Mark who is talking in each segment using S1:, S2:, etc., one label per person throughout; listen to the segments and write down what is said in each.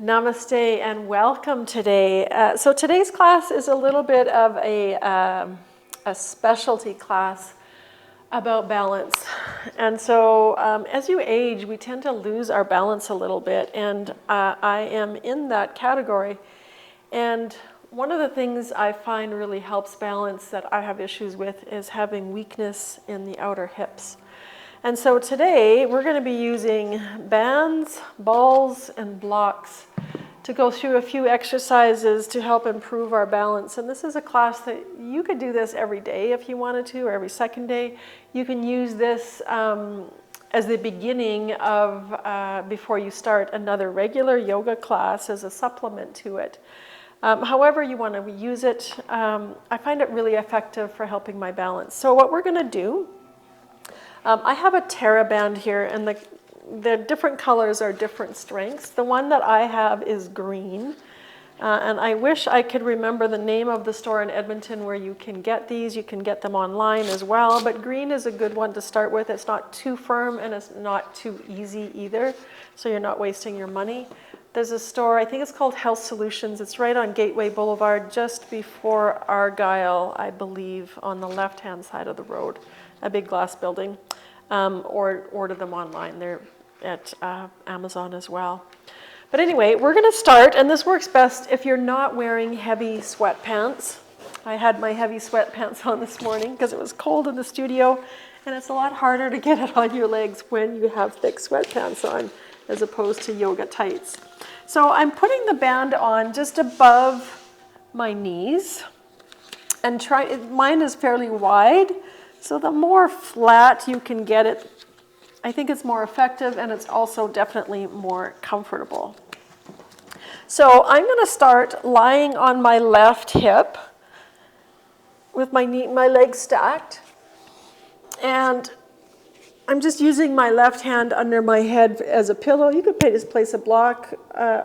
S1: Namaste and welcome today. So today's class is a little bit of a specialty class about balance. And so as you age, we tend to lose our balance a little bit, and I am in that category. And one of the things I find really helps balance that I have issues with is having weakness in the outer hips. And so today we're going to be using bands, balls, and blocks to go through a few exercises to help improve our balance. And this is a class that you could do this every day if you wanted to, or every second day. You can use this as the beginning of, before you start another regular yoga class as a supplement to it. However you want to use it, I find it really effective for helping my balance. So what we're going to do, I have a Thera Band here, and the different colors are different strengths. The one that I have is green, and I wish I could remember the name of the store in Edmonton where you can get these. You can get them online as well, but green is a good one to start with. It's not too firm and it's not too easy either, so you're not wasting your money. There's a store, I think it's called Health Solutions. It's right on Gateway Boulevard, just before Argyle, I believe, on the left-hand side of the road, a big glass building. Or order them online. They're at Amazon as well. But anyway, we're going to start, and this works best if you're not wearing heavy sweatpants. I had my heavy sweatpants on this morning because it was cold in the studio, and it's a lot harder to get it on your legs when you have thick sweatpants on as opposed to yoga tights. So I'm putting the band on just above my knees, and mine is fairly wide. So the more flat you can get it, I think it's more effective, and it's also definitely more comfortable. So I'm going to start lying on my left hip with my legs stacked. And I'm just using my left hand under my head as a pillow. You could just place a block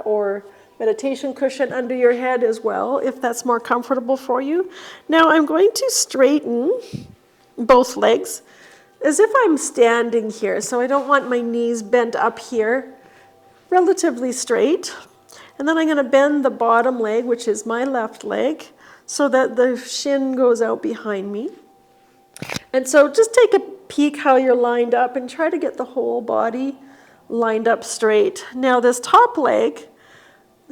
S1: or meditation cushion under your head as well, if that's more comfortable for you. Now I'm going to straighten both legs as if I'm standing here. So I don't want my knees bent up here, relatively straight. And then I'm going to bend the bottom leg, which is my left leg, so that the shin goes out behind me. And so just take a peek how you're lined up and try to get the whole body lined up straight. Now this top leg,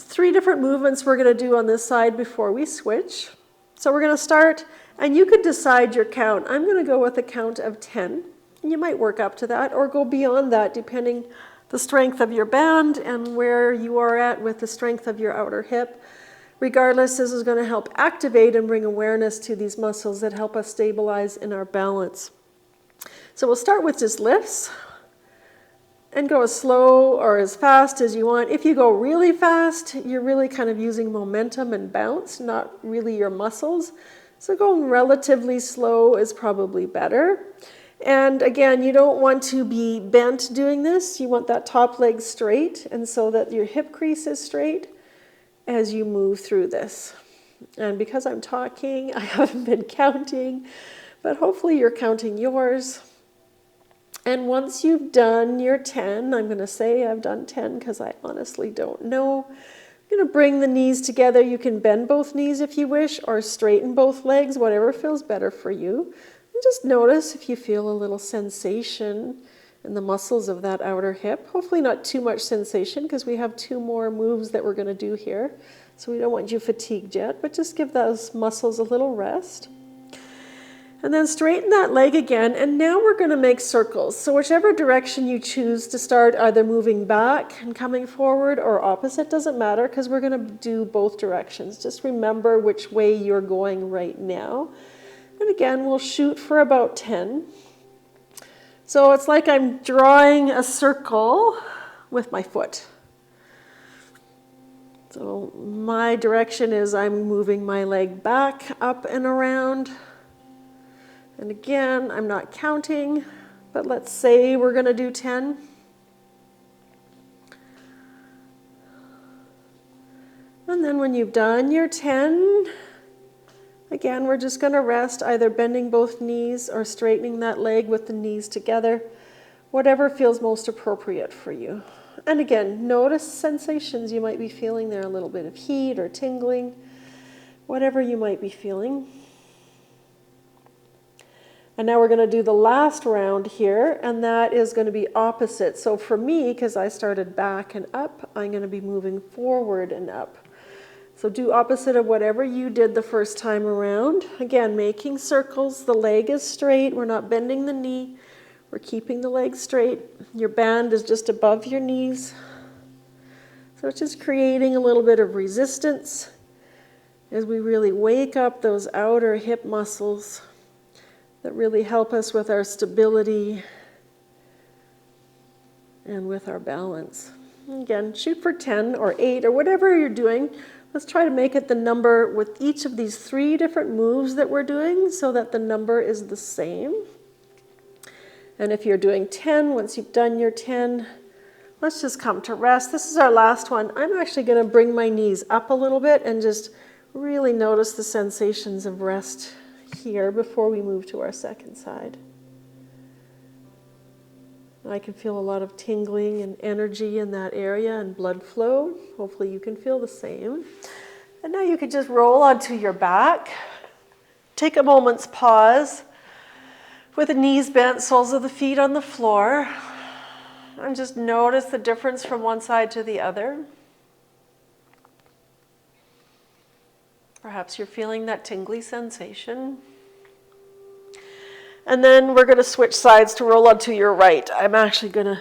S1: 3 different movements we're going to do on this side before we switch. So we're going to start, and you could decide your count. I'm going to go with a count of 10, and you might work up to that or go beyond that depending the strength of your band and where you are at with the strength of your outer hip. Regardless, this is going to help activate and bring awareness to these muscles that help us stabilize in our balance. So we'll start with just lifts and go as slow or as fast as you want. If you go really fast, you're really kind of using momentum and bounce, not really your muscles. So going relatively slow is probably better. And again, you don't want to be bent doing this. You want that top leg straight, and so that your hip crease is straight as you move through this. And because I'm talking, I haven't been counting, but hopefully you're counting yours. And once you've done your 10, I'm going to say I've done 10 because I honestly don't know. I'm going to bring the knees together. You can bend both knees if you wish, or straighten both legs, whatever feels better for you. And just notice if you feel a little sensation in the muscles of that outer hip. Hopefully not too much sensation because we have 2 more moves that we're going to do here. So we don't want you fatigued yet, but just give those muscles a little rest. And then straighten that leg again, and now we're going to make circles. So whichever direction you choose to start, either moving back and coming forward or opposite, doesn't matter because we're going to do both directions. Just remember which way you're going right now. And again, we'll shoot for about 10. So it's like I'm drawing a circle with my foot. So my direction is I'm moving my leg back, up and around. And again, I'm not counting, but let's say we're going to do 10. And then when you've done your 10, again, we're just going to rest, either bending both knees or straightening that leg with the knees together, whatever feels most appropriate for you. And again, notice sensations you might be feeling there, a little bit of heat or tingling, whatever you might be feeling. And now we're going to do the last round here, and that is going to be opposite. So for me, because I started back and up, I'm going to be moving forward and up. So do opposite of whatever you did the first time around. Again, making circles. The leg is straight. We're not bending the knee. We're keeping the leg straight. Your band is just above your knees. So it's just creating a little bit of resistance as we really wake up those outer hip muscles that really help us with our stability and with our balance. Again, shoot for 10 or 8 or whatever you're doing. Let's try to make it the number with each of these 3 different moves that we're doing so that the number is the same. And if you're doing 10, once you've done your 10, let's just come to rest. This is our last one. I'm actually going to bring my knees up a little bit and just really notice the sensations of rest here before we move to our second side. I can feel a lot of tingling and energy in that area and blood flow. Hopefully you can feel the same. And now you could just roll onto your back. Take a moment's pause with the knees bent, soles of the feet on the floor. And just notice the difference from one side to the other. Perhaps you're feeling that tingly sensation. And then we're going to switch sides to roll onto your right. I'm actually going to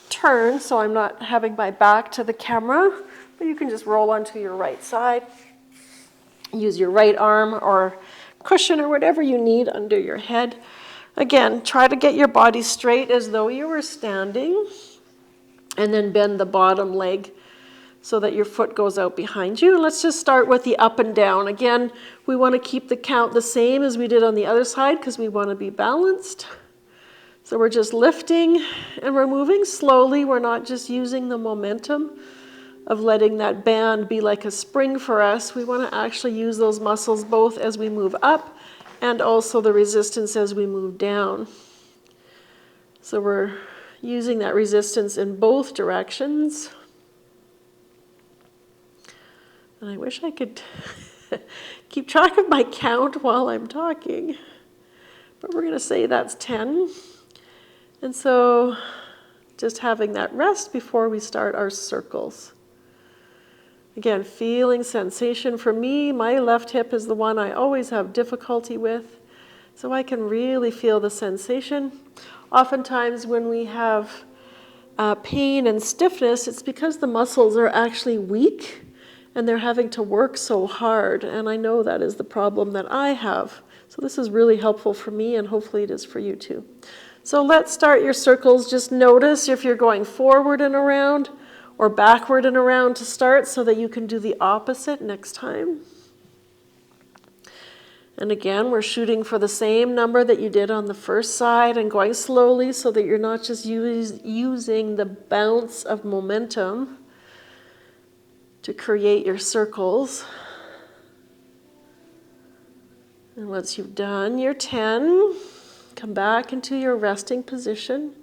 S1: turn so I'm not having my back to the camera, but you can just roll onto your right side. Use your right arm or cushion or whatever you need under your head. Again, try to get your body straight as though you were standing, and then bend the bottom leg so that your foot goes out behind you. Let's just start with the up and down. Again, we want to keep the count the same as we did on the other side because we want to be balanced. So we're just lifting and we're moving slowly. We're not just using the momentum of letting that band be like a spring for us. We want to actually use those muscles both as we move up and also the resistance as we move down. So we're using that resistance in both directions. And I wish I could keep track of my count while I'm talking. But we're going to say that's 10. And so just having that rest before we start our circles. Again, feeling sensation. For me, my left hip is the one I always have difficulty with. So I can really feel the sensation. Oftentimes when we have pain and stiffness, it's because the muscles are actually weak and they're having to work so hard. And I know that is the problem that I have. So this is really helpful for me, and hopefully it is for you too. So let's start your circles. Just notice if you're going forward and around or backward and around to start so that you can do the opposite next time. And again, we're shooting for the same number that you did on the first side and going slowly so that you're not just using the bounce of momentum to create your circles. And once you've done your 10, come back into your resting position.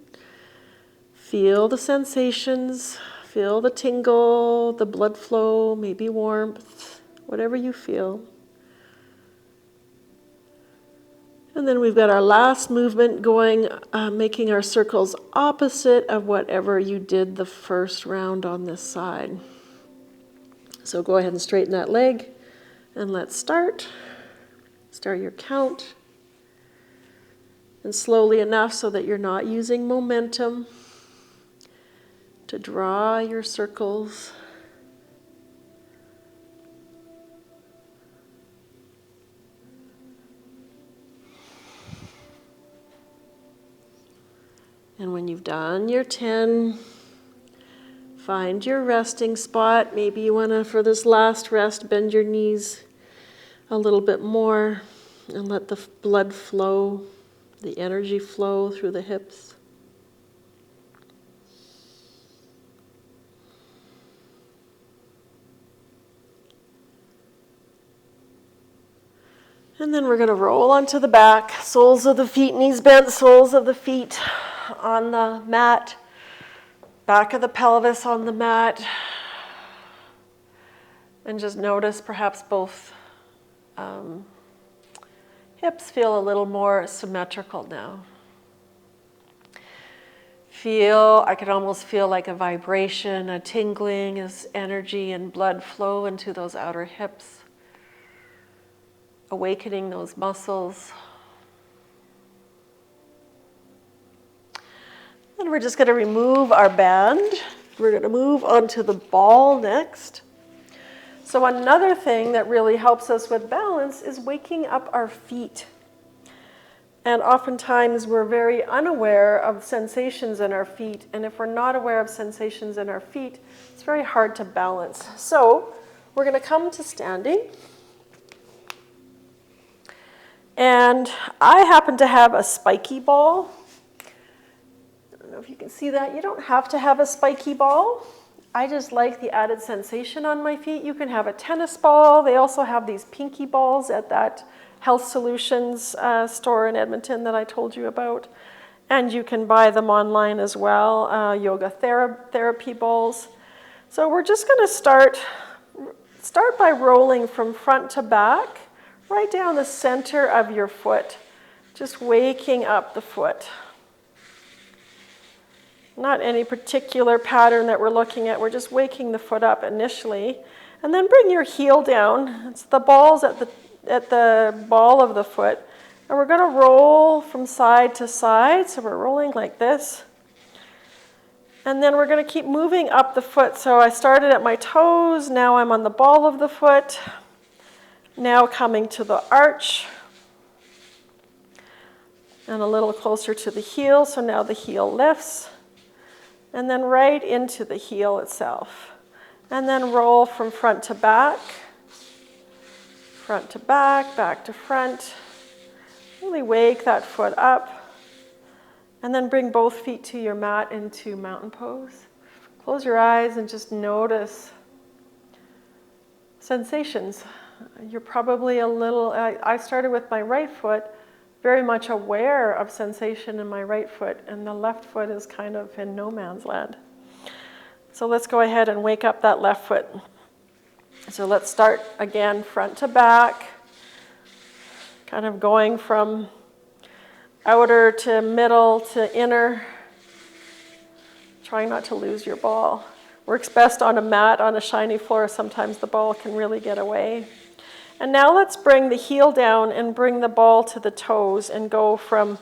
S1: Feel the sensations, feel the tingle, the blood flow, maybe warmth, whatever you feel. And then we've got our last movement going, making our circles opposite of whatever you did the first round on this side. So go ahead and straighten that leg, and let's start. Start your count. And slowly enough so that you're not using momentum to draw your circles. And when you've done your 10, find your resting spot. Maybe you want to, for this last rest, bend your knees a little bit more and let the blood flow, the energy flow through the hips. And then we're going to roll onto the back, soles of the feet, knees bent, soles of the feet on the mat. back of the pelvis on the mat. And just notice perhaps both hips feel a little more symmetrical now. I could almost feel like a vibration, a tingling as energy and blood flow into those outer hips, awakening those muscles. And we're just going to remove our band. We're going to move onto the ball next. So another thing that really helps us with balance is waking up our feet. And oftentimes we're very unaware of sensations in our feet. And if we're not aware of sensations in our feet, it's very hard to balance. So we're going to come to standing. And I happen to have a spiky ball. I don't know if you can see that. You don't have to have a spiky ball. I just like the added sensation on my feet. You can have a tennis ball. They also have these pinky balls at that Health Solutions store in Edmonton that I told you about. And you can buy them online as well, yoga therapy balls. So we're just going to start by rolling from front to back, right down the center of your foot, just waking up the foot. Not any particular pattern that we're looking at, we're just waking the foot up initially. And then bring your heel down. It's the balls at the ball of the foot. And we're going to roll from side to side. So we're rolling like this. And then we're going to keep moving up the foot. So I started at my toes. Now I'm on the ball of the foot. Now coming to the arch. And a little closer to the heel. So now the heel lifts. And then right into the heel itself. And then roll from front to back back to front. Really wake that foot up. And then bring both feet to your mat into mountain pose. Close your eyes and just notice sensations. You're probably a little, I started with my right foot, very much aware of sensation in my right foot, and the left foot is kind of in no man's land. So let's go ahead and wake up that left foot. So let's start again front to back, kind of going from outer to middle to inner. Try not to lose your ball. Works best on a mat, on a shiny floor. Sometimes the ball can really get away. And now let's bring the heel down and bring the ball to the toes and go from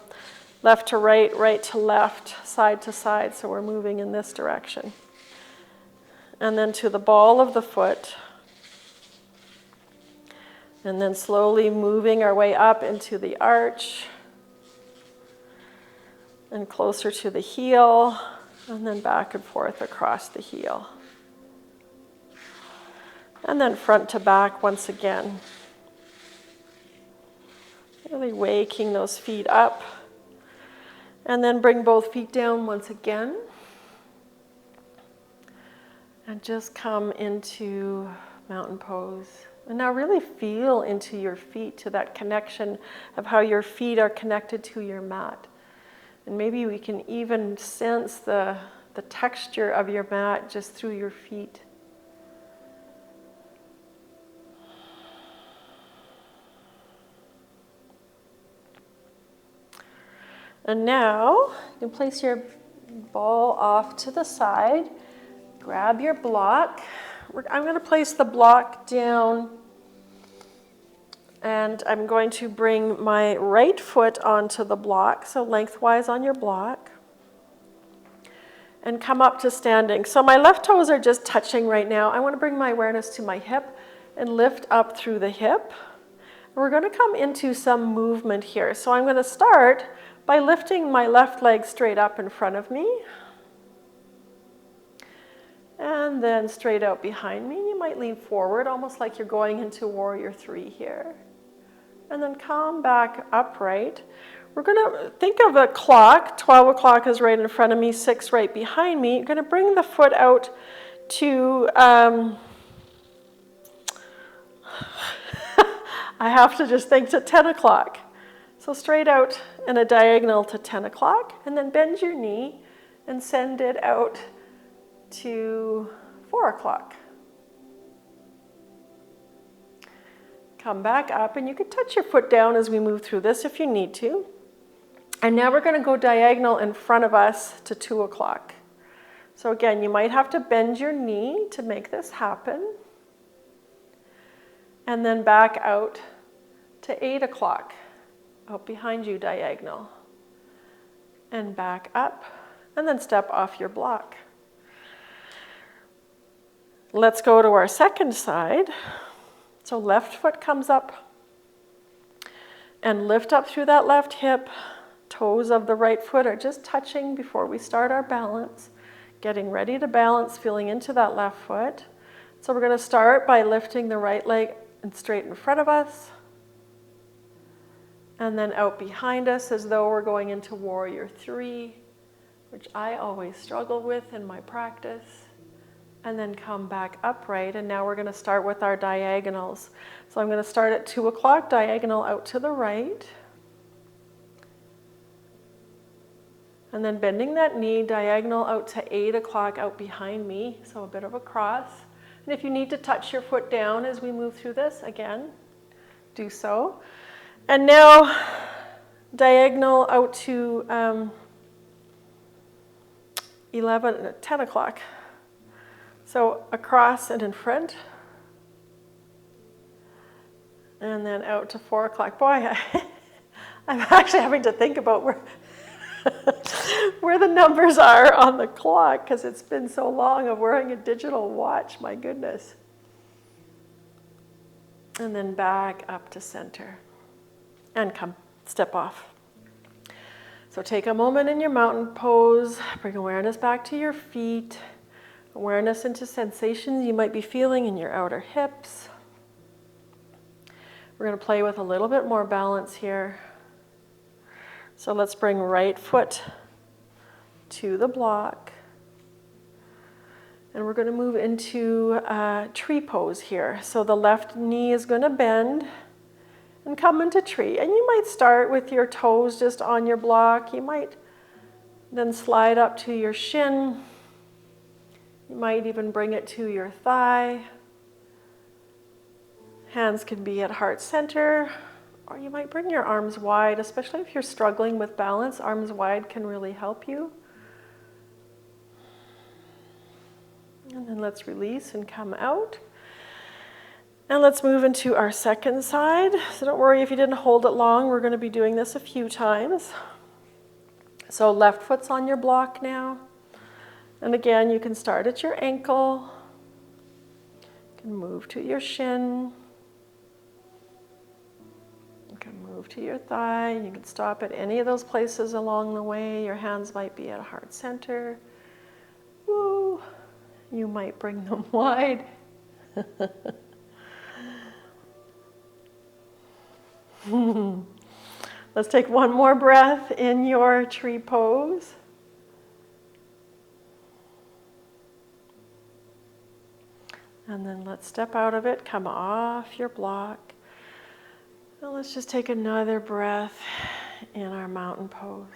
S1: left to right, right to left, side to side. So we're moving in this direction. And then to the ball of the foot. And then slowly moving our way up into the arch. And closer to the heel. And then back and forth across the heel. And then front to back once again. Really waking those feet up. And then bring both feet down once again. And just come into mountain pose. And now really feel into your feet, to that connection of how your feet are connected to your mat. And maybe we can even sense the texture of your mat just through your feet. And now you can place your ball off to the side. Grab your block. I'm going to place the block down, and I'm going to bring my right foot onto the block, so lengthwise on your block, and come up to standing. So my left toes are just touching right now. I want to bring my awareness to my hip and lift up through the hip. And we're going to come into some movement here. So I'm going to start by lifting my left leg straight up in front of me. And then straight out behind me. You might lean forward, almost like you're going into Warrior 3 here. And then come back upright. We're going to think of a clock. 12 o'clock is right in front of me, 6 right behind me. You're going to bring the foot out to, I have to just think to 10 o'clock. So straight out in a diagonal to 10 o'clock, and then bend your knee and send it out to 4 o'clock. Come back up, and you can touch your foot down as we move through this if you need to. And now we're going to go diagonal in front of us to 2 o'clock. So again, you might have to bend your knee to make this happen. And then back out to 8 o'clock, out behind you diagonal. And back up, and then step off your block. Let's go to our second side. So left foot comes up, and lift up through that left hip. Toes of the right foot are just touching before we start our balance. Getting ready to balance, feeling into that left foot. So we're going to start by lifting the right leg and straight in front of us. And then out behind us as though we're going into warrior 3, which I always struggle with in my practice. And then come back upright. And now we're going to start with our diagonals. So I'm going to start at 2 o'clock, diagonal out to the right. And then bending that knee, diagonal out to 8 o'clock out behind me. So a bit of a cross. And if you need to touch your foot down as we move through this, again, do so. And now diagonal out to 10 o'clock. So across and in front. And then out to 4 o'clock. Boy, I'm actually having to think about where the numbers are on the clock because it's been so long of wearing a digital watch, my goodness. And then back up to center. And come, step off. So take a moment in your mountain pose. Bring awareness back to your feet. Awareness into sensations you might be feeling in your outer hips. We're going to play with a little bit more balance here. So let's bring right foot to the block. And we're going to move into tree pose here. So the left knee is going to bend and come into tree. And you might start with your toes just on your block. You might then slide up to your shin. You might even bring it to your thigh. Hands can be at heart center, or you might bring your arms wide, especially if you're struggling with balance. Arms wide can really help you. And then let's release and come out. And let's move into our second side. So don't worry if you didn't hold it long. We're going to be doing this a few times. So left foot's on your block now. And again, you can start at your ankle. You can move to your shin. You can move to your thigh. You can stop at any of those places along the way. Your hands might be at heart center. Woo. You might bring them wide. Let's take one more breath in your tree pose. And then let's step out of it, come off your block. And let's just take another breath in our mountain pose.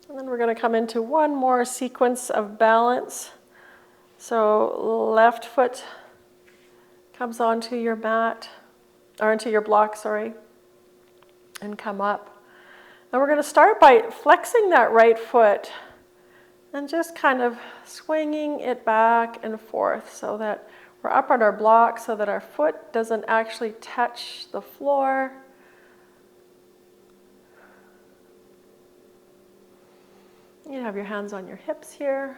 S1: And then we're going to come into one more sequence of balance. So left foot comes onto your mat, or into your block, sorry, and come up. And we're going to start by flexing that right foot and just kind of swinging it back and forth so that we're up on our block so that our foot doesn't actually touch the floor. You have your hands on your hips here.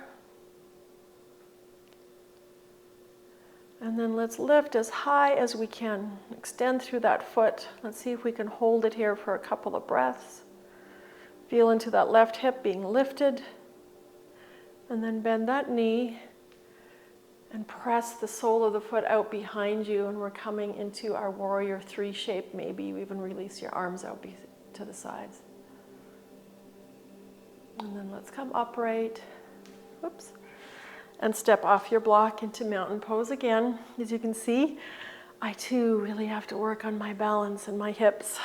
S1: And then let's lift as high as we can. Extend through that foot. Let's see if we can hold it here for a couple of breaths. Feel into that left hip being lifted. And then bend that knee and press the sole of the foot out behind you. And we're coming into our warrior 3 shape. Maybe you even release your arms out to the sides. And then let's come upright. Whoops. And step off your block into mountain pose again. As you can see, I too really have to work on my balance and my hips.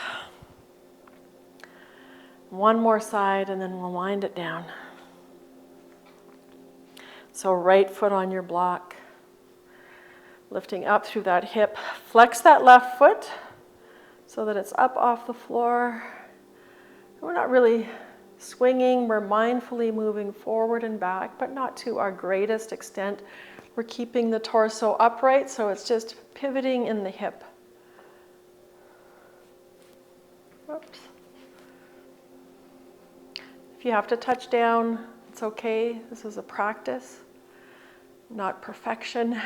S1: One more side, and then we'll wind it down. So right foot on your block, lifting up through that hip. Flex that left foot so that it's up off the floor. We're not really swinging, we're mindfully moving forward and back, but not to our greatest extent. We're keeping the torso upright, so it's just pivoting in the hip. Oops. If you have to touch down, it's okay. This is a practice, not perfection.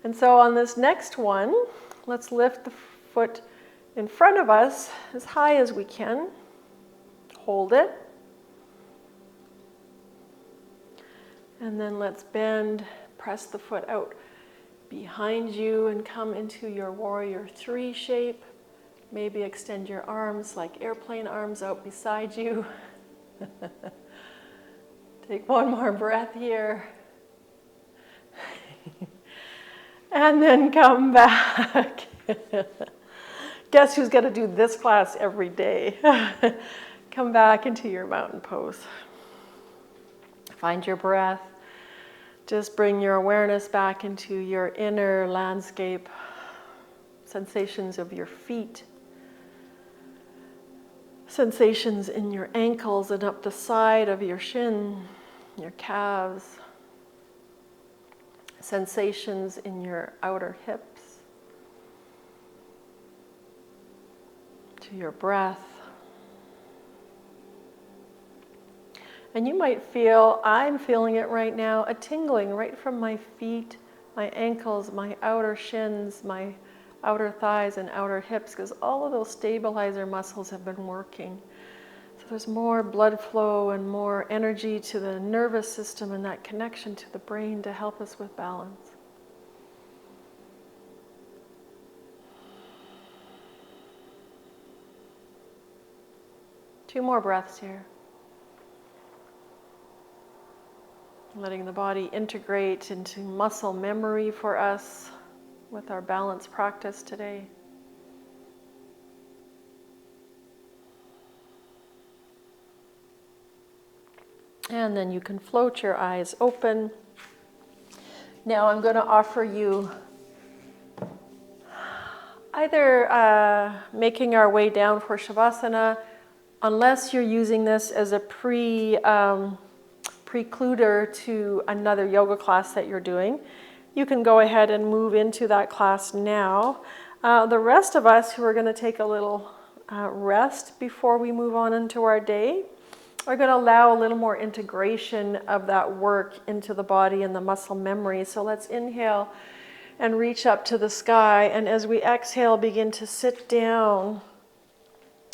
S1: And so on this next one, let's lift the foot in front of us as high as we can. Hold it. And then let's bend, press the foot out behind you and come into your warrior three shape. Maybe extend your arms like airplane arms out beside you. Take one more breath here. And then come back. Guess who's going to do this class every day? Come back into your mountain pose. Find your breath. Just bring your awareness back into your inner landscape, sensations of your feet, sensations in your ankles and up the side of your shin, your calves, sensations in your outer hips, to your breath. And you might feel, I'm feeling it right now, a tingling right from my feet, my ankles, my outer shins, my outer thighs and outer hips, because all of those stabilizer muscles have been working. So there's more blood flow and more energy to the nervous system and that connection to the brain to help us with balance. Two more breaths here. Letting the body integrate into muscle memory for us with our balance practice today. And then you can float your eyes open. Now I'm going to offer you either making our way down for Shavasana, unless you're using this as a precluder to another yoga class that you're doing. You can go ahead and move into that class now. The rest of us who are going to take a little rest before we move on into our day are going to allow a little more integration of that work into the body and the muscle memory. So let's inhale and reach up to the sky. And as we exhale, begin to sit down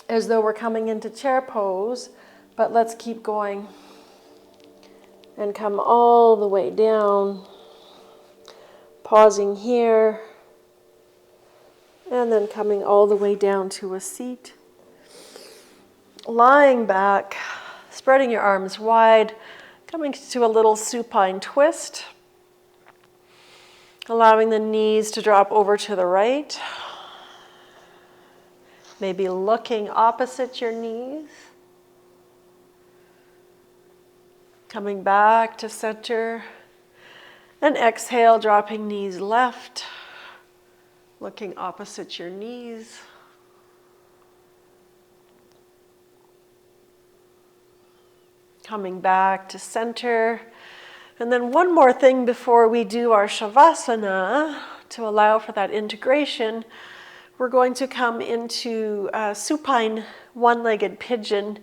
S1: as though we're coming into chair pose. But let's keep going. And come all the way down, pausing here, and then coming all the way down to a seat. Lying back, spreading your arms wide, coming to a little supine twist, allowing the knees to drop over to the right, maybe looking opposite your knees. Coming back to center, and exhale, dropping knees left, looking opposite your knees. Coming back to center. And then one more thing before we do our Shavasana, to allow for that integration, we're going to come into supine one-legged pigeon,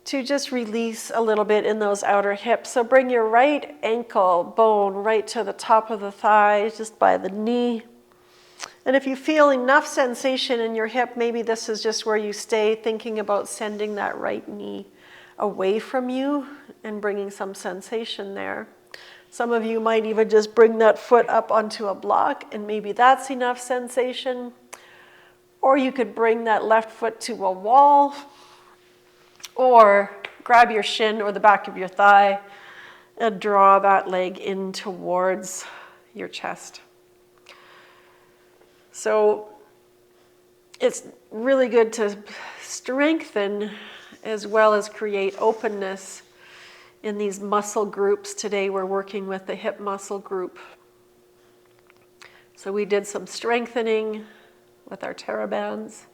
S1: to just release a little bit in those outer hips. So bring your right ankle bone right to the top of the thigh, just by the knee. And if you feel enough sensation in your hip, maybe this is just where you stay, thinking about sending that right knee away from you and bringing some sensation there. Some of you might even just bring that foot up onto a block, and maybe that's enough sensation. Or you could bring that left foot to a wall, or grab your shin or the back of your thigh and draw that leg in towards your chest. So It's really good to strengthen as well as create openness in these muscle groups. Today we're working with the hip muscle group. So we did some strengthening with our Thera Bands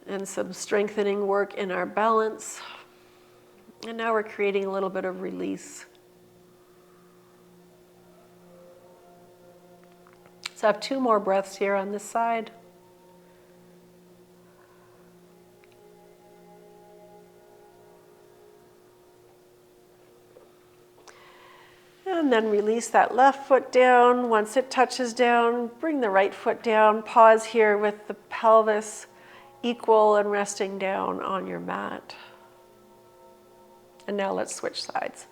S1: and some strengthening work in our balance. And now we're creating a little bit of release. So I have 2 more breaths here on this side. And then release that left foot down. Once it touches down, bring the right foot down. Pause here with the pelvis equal and resting down on your mat. And now let's switch sides.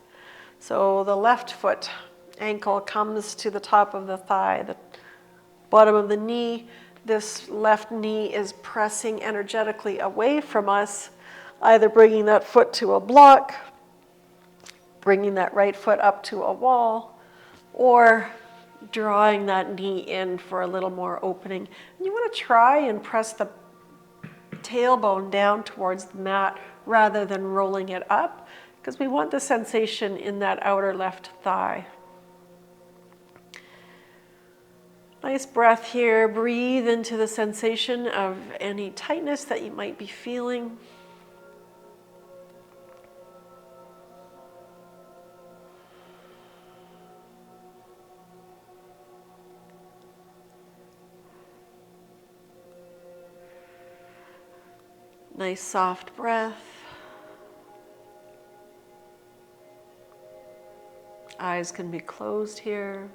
S1: So the left foot ankle comes to the top of the thigh, the bottom of the knee. This left knee is pressing energetically away from us, either bringing that foot to a block, bringing that right foot up to a wall, or drawing that knee in for a little more opening. And you want to try and press the tailbone down towards the mat rather than rolling it up, because we want the sensation in that outer left thigh. Nice breath here. Breathe into the sensation of any tightness that you might be feeling. Nice soft breath. Eyes can be closed here.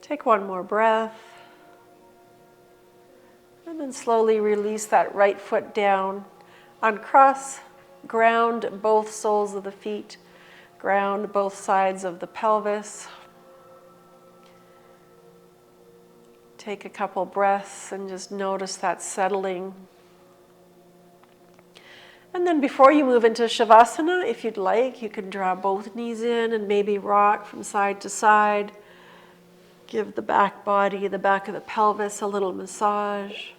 S1: Take one more breath. And then slowly release that right foot down. Uncross, ground both soles of the feet, ground both sides of the pelvis. Take a couple breaths and just notice that settling. And then before you move into Shavasana, if you'd like, you can draw both knees in and maybe rock from side to side. Give the back body, the back of the pelvis a little massage.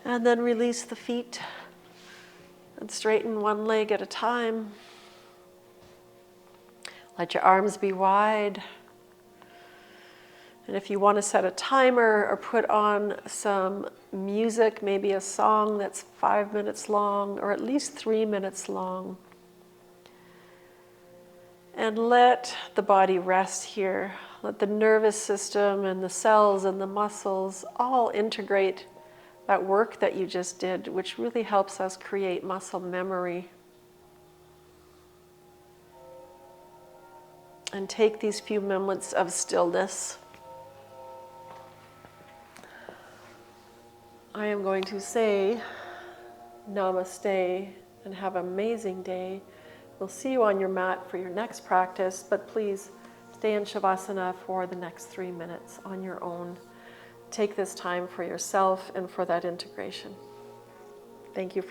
S1: And then release the feet and straighten one leg at a time. Let your arms be wide. And if you want to set a timer or put on some music, maybe a song that's 5 minutes long or at least 3 minutes long. And let the body rest here. Let the nervous system and the cells and the muscles all integrate that work that you just did, which really helps us create muscle memory. And take these few moments of stillness. I am going to say namaste and have an amazing day. We'll see you on your mat for your next practice, but please stay in Shavasana for the next 3 minutes on your own. Take this time for yourself and for that integration. Thank you.